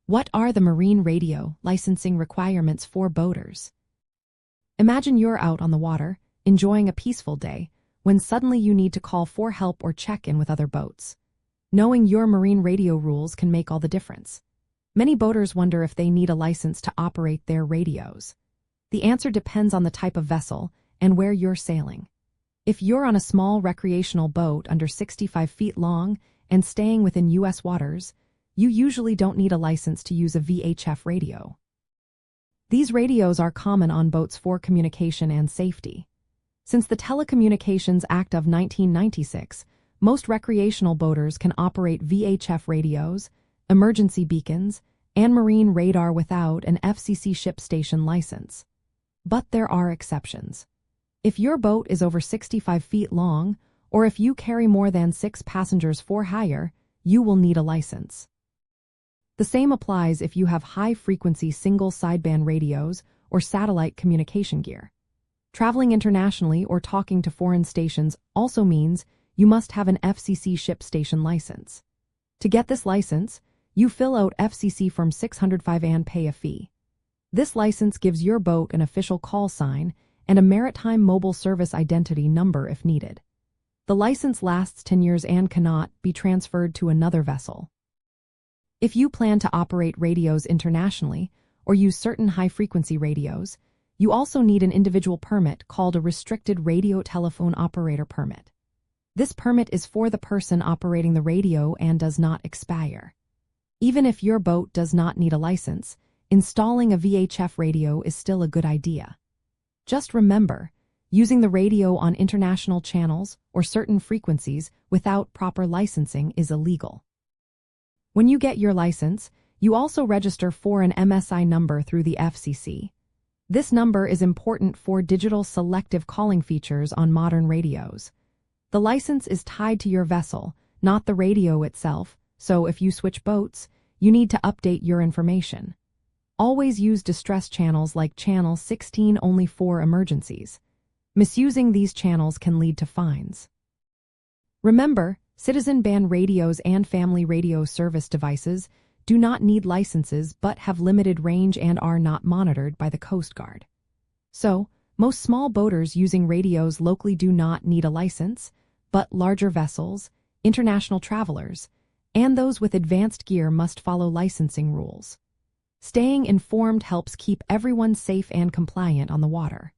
What are the marine radio licensing requirements for boaters? Imagine you're out on the water, enjoying a peaceful day, when suddenly you need to call for help or check in with other boats. Knowing your marine radio rules can make all the difference. Many boaters wonder if they need a license to operate their radios. The answer depends on the type of vessel and where you're sailing. If you're on a small recreational boat under 65 feet long and staying within U.S. waters, you usually don't need a license to use a VHF radio. These radios are common on boats for communication and safety. Since the Telecommunications Act of 1996, most recreational boaters can operate VHF radios, emergency beacons, and marine radar without an FCC ship station license. But there are exceptions. If your boat is over 65 feet long, or if you carry more than 6 passengers for hire, you will need a license. The same applies if you have high-frequency single sideband radios or satellite communication gear. Traveling internationally or talking to foreign stations also means you must have an FCC ship station license. To get this license, you fill out FCC Form 605 and pay a fee. This license gives your boat an official call sign and a Maritime mobile service identity number if needed. The license lasts 10 years and cannot be transferred to another vessel. If you plan to operate radios internationally or use certain high-frequency radios, you also need an individual permit called a Restricted Radio Telephone Operator Permit. This permit is for the person operating the radio and does not expire. Even if your boat does not need a license, installing a VHF radio is still a good idea. Just remember, using the radio on international channels or certain frequencies without proper licensing is illegal. When you get your license, you also register for an MSI number through the FCC. This number is important for digital selective calling features on modern radios. The license is tied to your vessel, not the radio itself, so if you switch boats, you need to update your information. Always use distress channels like Channel 16 only for emergencies. Misusing these channels can lead to fines. Remember, citizen band radios and family radio service devices do not need licenses but have limited range and are not monitored by the Coast Guard. So, most small boaters using radios locally do not need a license, but larger vessels, international travelers, and those with advanced gear must follow licensing rules. Staying informed helps keep everyone safe and compliant on the water.